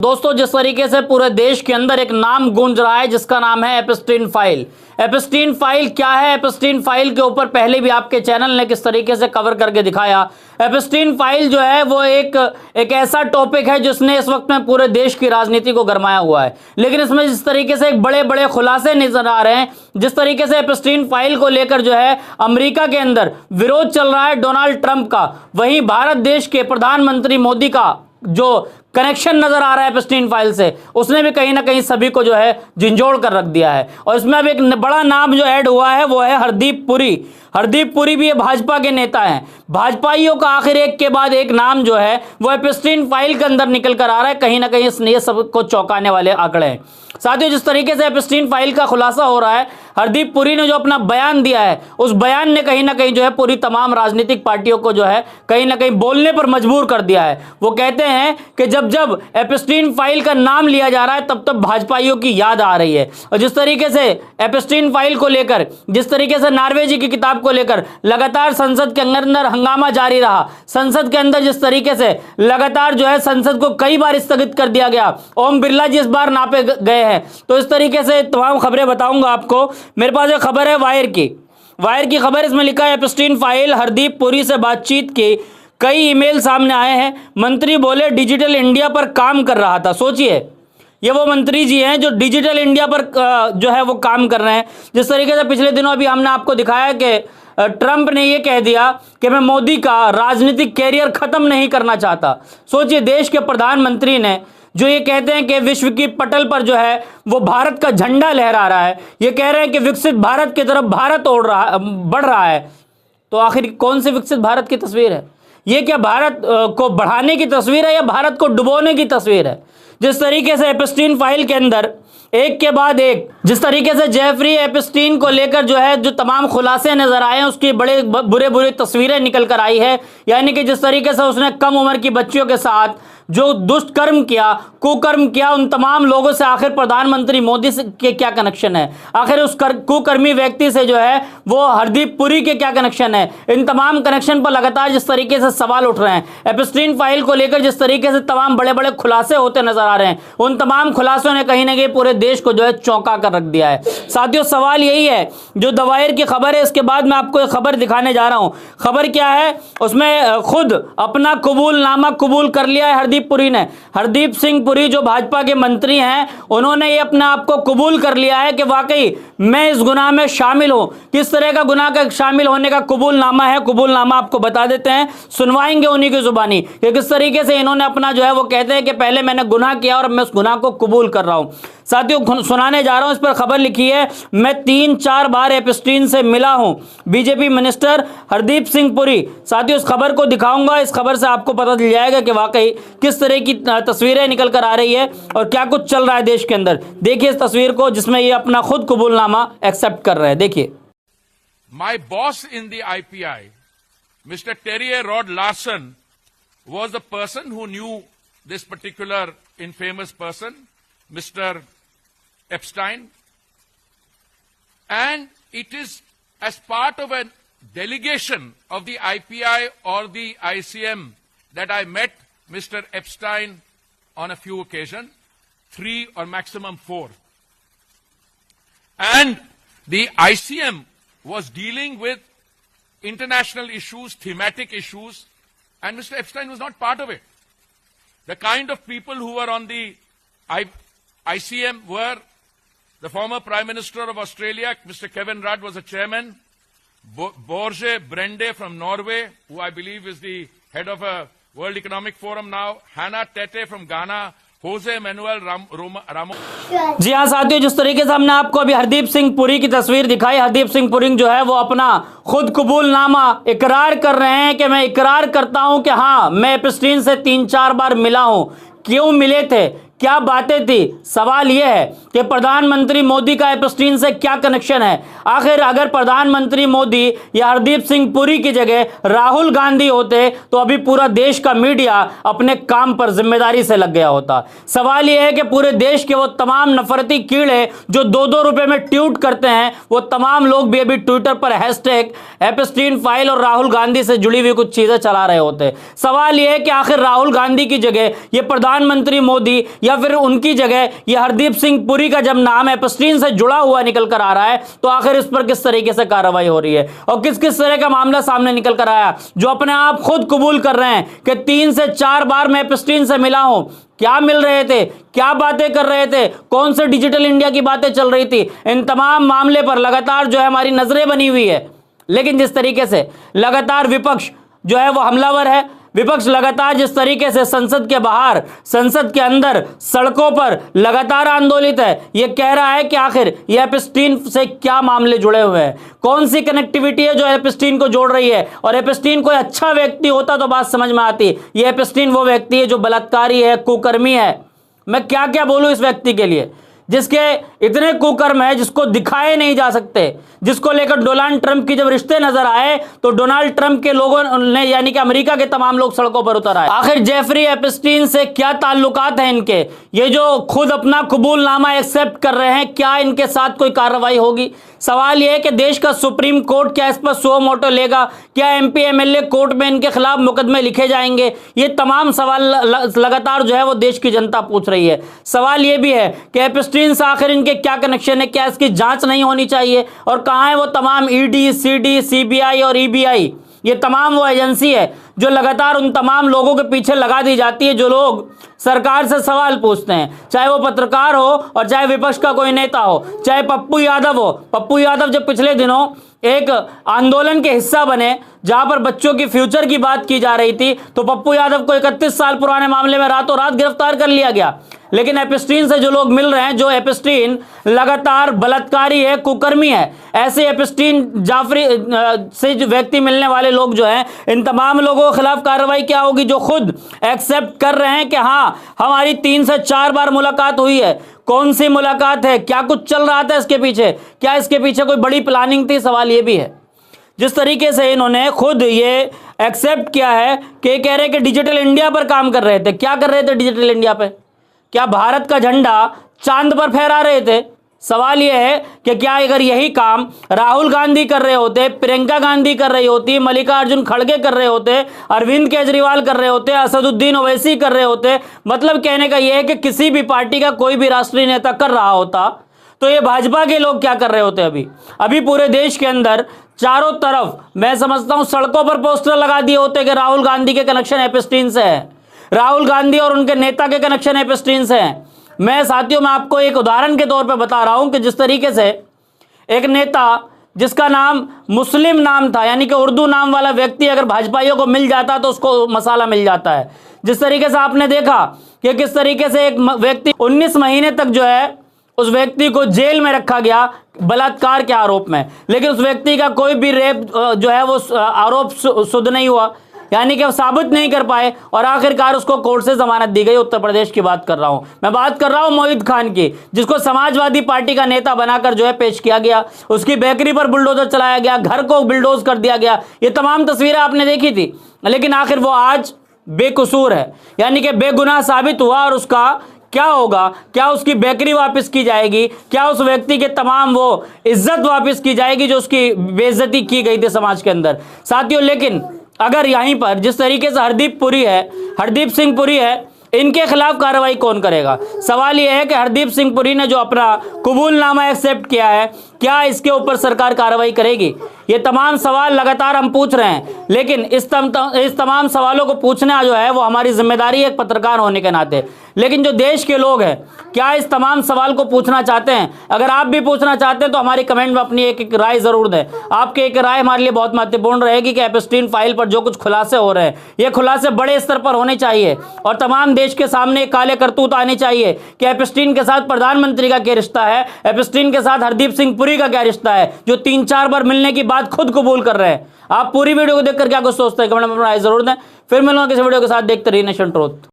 दोस्तों, जिस तरीके से पूरे देश के अंदर एक नाम गूंज रहा है जिसका नाम है एपस्टीन फाइल। एपस्टीन फाइल क्या है? एपस्टीन फाइल के ऊपर पहले भी आपके चैनल ने किस तरीके से कवर करके दिखाया। एपस्टीन फाइल जो है वो एक ऐसा टॉपिक है जिसने इस वक्त में पूरे देश की राजनीति को गरमाया हुआ है, लेकिन इसमें जिस तरीके से एक बड़े बड़े खुलासे नजर आ रहे हैं, जिस तरीके से एपस्टीन फाइल को लेकर जो है अमेरिका के अंदर विरोध चल रहा है डोनाल्ड ट्रंप का, वहीं भारत देश के प्रधानमंत्री मोदी का जो कनेक्शन नजर आ रहा है एपस्टीन फाइल से, उसने भी कहीं ना कहीं सभी को जो है झिंझोड़ कर रख दिया है। और इसमें अब एक बड़ा नाम जो ऐड हुआ है वो है हरदीप पुरी। हरदीप पुरी भी ये भाजपा के नेता हैं। भाजपाइयों का आखिर एक के बाद एक नाम जो है वो एपस्टीन फाइल के अंदर निकल कर आ रहा है। कहीं ना कहीं ये सबको चौंकाने वाले आंकड़े हैं। साथियों, जिस तरीके से एपस्टीन फाइल का खुलासा हो रहा है, हरदीप पुरी ने जो अपना बयान दिया है, उस बयान ने कहीं ना कहीं जो है पूरी तमाम राजनीतिक पार्टियों को जो है कहीं ना कहीं बोलने पर मजबूर कर दिया है। वो कहते हैं कि जब जब एपस्टीन फाइल का नाम लिया जा रहा है तब तब भाजपाइयों की याद आ रही है। और जिस तरीके से एपस्टीन फाइल को लेकर, जिस तरीके से नार्वे जी की किताब को लेकर लगातार संसद के अंदर हंगामा जारी रहा, संसद के अंदर जिस तरीके से लगातार जो है संसद को कई बार स्थगित कर दिया गया, ओम बिरला जी इस बार नापे गए हैं। तो इस तरीके से तमाम खबरें बताऊंगा आपको। मेरे पास एक खबर है वायर की खबर। इसमें लिखा है एपस्टीन फाइल, हरदीप पुरी से बातचीत की कई ईमेल सामने आए हैं। मंत्री बोले डिजिटल इंडिया पर काम कर रहा था। सोचिए, ये वो मंत्री जी हैं जो डिजिटल इंडिया पर जो है वो काम कर रहे हैं। जिस तरीके से पिछले दिनों अभी हमने आपको दिखाया कि ट्रंप ने ये कह दिया कि मैं मोदी का राजनीतिक कैरियर खत्म नहीं करना चाहता। सोचिए, देश के प्रधानमंत्री ने जो ये कहते हैं कि विश्व की पटल पर जो है वो भारत का झंडा लहरा रहा है, ये कह रहे हैं कि विकसित भारत की तरफ भारत बढ़ रहा है। तो आखिर कौन सी विकसित भारत की तस्वीर है? ये क्या भारत को बढ़ाने की तस्वीर है या भारत को डुबोने की तस्वीर है? जिस तरीके से एपस्टीन फाइल के अंदर एक के बाद एक, जिस तरीके से जेफरी एपस्टीन को लेकर जो है जो तमाम खुलासे नजर आए हैं, उसकी बड़े बुरे तस्वीरें निकल कर आई है। यानी कि जिस तरीके से उसने कम उम्र की बच्चियों के साथ जो दुष्कर्म किया, कुकर्म किया, उन तमाम लोगों से आखिर प्रधानमंत्री मोदी से के क्या कनेक्शन है? आखिर उस कुकर्मी व्यक्ति से जो है वो हरदीप पुरी के क्या कनेक्शन है? इन तमाम कनेक्शन पर लगातार जिस तरीके से सवाल उठ रहे हैं, एपस्टीन फाइल को लेकर जिस तरीके से तमाम बड़े बड़े खुलासे होते नजर आ रहे हैं, उन तमाम खुलासों ने कहीं ना कहीं पूरे देश को जो है चौंका कर रख दिया है। साथियों, सवाल यही है, जो द वायर की खबर है, इसके बाद मैं आपको एक खबर दिखाने जा रहा हूं। खबर क्या है? उसमें खुद अपना कबूलनामा कबूल कर लिया है हरदीप पुरी ने। हरदीप सिंह पुरी जो भाजपा के मंत्री हैं, उन्होंने ये अपने आप को कबूल कर लिया है कि वाकई मैं इस गुनाह में शामिल हूं। किस तरह का गुनाह का शामिल होने का कबूलनामा है, कबूलनामा आपको बता देते हैं, सुनवाएंगे उन्हीं की जुबानी कि किस तरीके से इन्होंने अपना जो है वो कहते हैं कि पहले मैंने गुनाह किया और मैं उस गुनाह को कबूल कर रहा हूं। साथियों, सुनाने जा रहा हूं। इस पर खबर लिखी है, मैं 3-4 बार एपस्टीन से मिला हूं, बीजेपी मिनिस्टर हरदीप सिंह पुरी। साथियों, इस खबर को दिखाऊंगा। इस खबर से आपको पता चल जाएगा कि वाकई किस तरह की तस्वीरें निकल कर आ रही है और क्या कुछ चल रहा है देश के अंदर। देखिए इस तस्वीर को जिसमें ये अपना खुद कबूलनामा एक्सेप्ट कर रहे हैं। देखिए, My boss in the IPI, Mr. Terje Rod Larson, was the person who knew this particular infamous person, Mr. Epstein. And it is as part of a delegation of the IPI or the ICM that I met Mr. Epstein on a few occasions, 3 or maximum 4. And the ICM was dealing with international issues, thematic issues, and Mr. Epstein was not part of it. The kind of people who were on the ICM were the former Prime Minister of Australia, Mr. Kevin Rudd was the chairman, Borge Brende from Norway, who I believe is the head of a World Economic Forum now, Hannah Tete from Ghana, Jose Manuel Ramos। जी हाँ साथियों, जिस तरीके से हमने आपको अभी हरदीप सिंह पुरी की तस्वीर दिखाई, हरदीप सिंह पुरी जो है वो अपना खुद कबूलनामा इकरार कर रहे हैं कि मैं इकरार करता हूं कि हाँ, मैं एपस्टीन से 3-4 बार मिला हूं। क्यों मिले थे, क्या बातें थी? सवाल यह है कि प्रधानमंत्री मोदी का एपस्टीन से क्या कनेक्शन है? आखिर अगर प्रधानमंत्री मोदी या हरदीप सिंह पुरी की जगह राहुल गांधी होते तो अभी पूरा देश का मीडिया अपने काम पर जिम्मेदारी से लग गया होता। सवाल यह है कि पूरे देश के वो तमाम नफरती कीड़े जो 2-2 रुपए में ट्वीट करते हैं, वो तमाम लोग भी अभी ट्विटर पर हैशटैग एपस्टीन फाइल और राहुल गांधी से जुड़ी हुई कुछ चीजें चला रहे होते। सवाल यह है कि आखिर राहुल गांधी की जगह ये प्रधानमंत्री मोदी या फिर उनकी जगह ये हरदीप सिंह पुरी का जब नाम एपस्टीन से जुड़ा हुआ निकल कर आ रहा है, तो आखिर इस पर किस तरीके से कार्रवाई हो रही है और किस किस तरह का मामला सामने निकल कर आया, जो अपने आप खुद कबूल कर रहे हैं कि 3 से 4 बार मैं एपस्टीन से मिला हूं। क्या मिल रहे थे, क्या बातें कर रहे थे, कौन से डिजिटल इंडिया की बातें चल रही थी, इन तमाम मामले पर लगातार जो है हमारी नजरें बनी हुई है। लेकिन जिस तरीके से लगातार विपक्ष जो है वो हमलावर है, विपक्ष लगातार जिस तरीके से संसद के बाहर, संसद के अंदर, सड़कों पर लगातार आंदोलित है, ये कह रहा है कि आखिर ये एपस्टीन से क्या मामले जुड़े हुए हैं, कौन सी कनेक्टिविटी है जो एपस्टीन को जोड़ रही है। और एपस्टीन कोई अच्छा व्यक्ति होता तो बात समझ में आती, ये एपस्टीन वो व्यक्ति है जो बलात्कारी है, कुकर्मी है। मैं क्या क्या बोलूं इस व्यक्ति के लिए, जिसके इतने कुकर्म है जिसको दिखाए नहीं जा सकते, जिसको लेकर डोनाल्ड ट्रंप की जब रिश्ते नजर आए तो डोनाल्ड ट्रंप के लोगों ने, यानी कि अमेरिका के तमाम लोग सड़कों पर उतर आए। आखिर जेफरी एपस्टीन से क्या ताल्लुकात हैं इनके, ये जो खुद अपना कबूलनामा एक्सेप्ट कर रहे हैं, क्या इनके साथ कोई कार्रवाई होगी। सवाल यह है कि देश का सुप्रीम कोर्ट क्या इस पर सो मोटो लेगा, क्या एमपी एमएलए कोर्ट में इनके खिलाफ मुकदमे लिखे जाएंगे। ये तमाम सवाल लगातार जो है वो देश की जनता पूछ रही है। सवाल यह भी है कि एपस्टीन से आखिर इनके क्या कनेक्शन है, क्या इसकी जांच नहीं होनी चाहिए, और कहां है वो तमाम ईडी, सीडी, सीबीआई और ईबीआई, ये तमाम वो एजेंसी है जो लगातार उन तमाम लोगों के पीछे लगा दी जाती है जो लोग सरकार से सवाल पूछते हैं, चाहे वो पत्रकार हो और चाहे विपक्ष का कोई नेता हो, चाहे पप्पू यादव हो। पप्पू यादव जब पिछले दिनों एक आंदोलन के हिस्सा बने जहां पर बच्चों की फ्यूचर की बात की जा रही थी, तो पप्पू यादव को 31 साल पुराने मामले में रातों रात गिरफ्तार कर लिया गया। लेकिन एपस्टीन से जो लोग मिल रहे हैं, जो एपस्टीन लगातार बलात्कारी है, कुकर्मी है, ऐसे एपस्टीन जाफरी से जो व्यक्ति मिलने वाले लोग जो हैं, इन तमाम लोगों के खिलाफ कार्रवाई क्या होगी जो खुद एक्सेप्ट कर रहे हैं कि हाँ हमारी 3 से 4 बार मुलाकात हुई है। कौन सी मुलाकात है, क्या कुछ चल रहा था इसके पीछे, क्या इसके पीछे कोई बड़ी प्लानिंग थी। सवाल ये भी है जिस तरीके से इन्होंने खुद ये एक्सेप्ट किया है कि कह रहे कि डिजिटल इंडिया पर काम कर रहे थे। क्या कर रहे थे डिजिटल इंडिया पे, क्या भारत का झंडा चांद पर फहरा रहे थे। सवाल यह है कि क्या अगर यही काम राहुल गांधी कर रहे होते, प्रियंका गांधी कर रही होती, मल्लिकार्जुन खड़गे कर रहे होते, अरविंद केजरीवाल कर रहे होते, असदुद्दीन ओवैसी कर रहे होते, मतलब कहने का यह है कि किसी भी पार्टी का कोई भी राष्ट्रीय नेता कर रहा होता, तो ये भाजपा के लोग क्या कर रहे होते। अभी पूरे देश के अंदर चारों तरफ मैं समझता हूं सड़कों पर पोस्टर लगा दिए होते कि राहुल गांधी के कनेक्शन एपस्टीन से है, राहुल गांधी और उनके नेता के कनेक्शन एपस्टीन से हैं। मैं साथियों, मैं आपको एक उदाहरण के तौर पर बता रहा हूं कि जिस तरीके से एक नेता जिसका नाम मुस्लिम नाम था, यानी कि उर्दू नाम वाला व्यक्ति अगर भाजपाइयों को मिल जाता तो उसको मसाला मिल जाता है। जिस तरीके से आपने देखा कि किस तरीके से एक व्यक्ति 19 महीने तक जो है उस व्यक्ति को जेल में रखा गया बलात्कार के आरोप में, लेकिन उस व्यक्ति का कोई भी रेप जो है वो आरोप शुद्ध नहीं हुआ, यानी कि साबित नहीं कर पाए और आखिरकार उसको कोर्ट से जमानत दी गई। उत्तर प्रदेश की बात कर रहा हूं मैं, बात कर रहा हूं मोहित खान की, जिसको समाजवादी पार्टी का नेता बनाकर जो है पेश किया गया, उसकी बेकरी पर बुलडोजर चलाया गया, घर को बुलडोज कर दिया गया। ये तमाम तस्वीरें आपने देखी थी, लेकिन आखिर वो आज बेकसूर है, यानी कि बेगुनाह साबित हुआ। और उसका क्या होगा, क्या उसकी बेकरी वापस की जाएगी, क्या उस व्यक्ति के तमाम वो इज्जत वापस की जाएगी जो उसकी बेइज्जती की गई थी समाज के अंदर। साथियों, लेकिन अगर यहीं पर जिस तरीके से हरदीप सिंह पुरी है, इनके खिलाफ कार्रवाई कौन करेगा। सवाल यह है कि हरदीप सिंह पुरी ने जो अपना कबूलनामा एक्सेप्ट किया है, क्या इसके ऊपर सरकार कार्रवाई करेगी। ये तमाम सवाल लगातार हम पूछ रहे हैं, लेकिन इस तमाम सवालों को पूछना जो है वो हमारी जिम्मेदारी है एक पत्रकार होने के नाते। लेकिन जो देश के लोग हैं, क्या इस तमाम सवाल को पूछना चाहते हैं। अगर आप भी पूछना चाहते हैं तो हमारी कमेंट में अपनी एक राय जरूर दें। आपकी एक राय हमारे लिए बहुत महत्वपूर्ण रहेगी कि एपस्टीन फाइल पर जो कुछ खुलासे हो रहे हैं, ये खुलासे बड़े स्तर पर होने चाहिए और तमाम देश के सामने काले करतूत आने चाहिए कि एपस्टीन के साथ प्रधानमंत्री का क्या रिश्ता है, एपस्टीन के साथ हरदीप सिंह पुरी का क्या रिश्ता है, जो 3-4 बार मिलने की बात खुद कबूल कर रहे हैं। आप पूरी वीडियो को देखकर क्या कुछ सोचते हैं, कमेंट में अपना राय जरूर दें। फिर मिलूंगा किसी वीडियो के साथ, देखते रहिए नेशन ट्रूथ।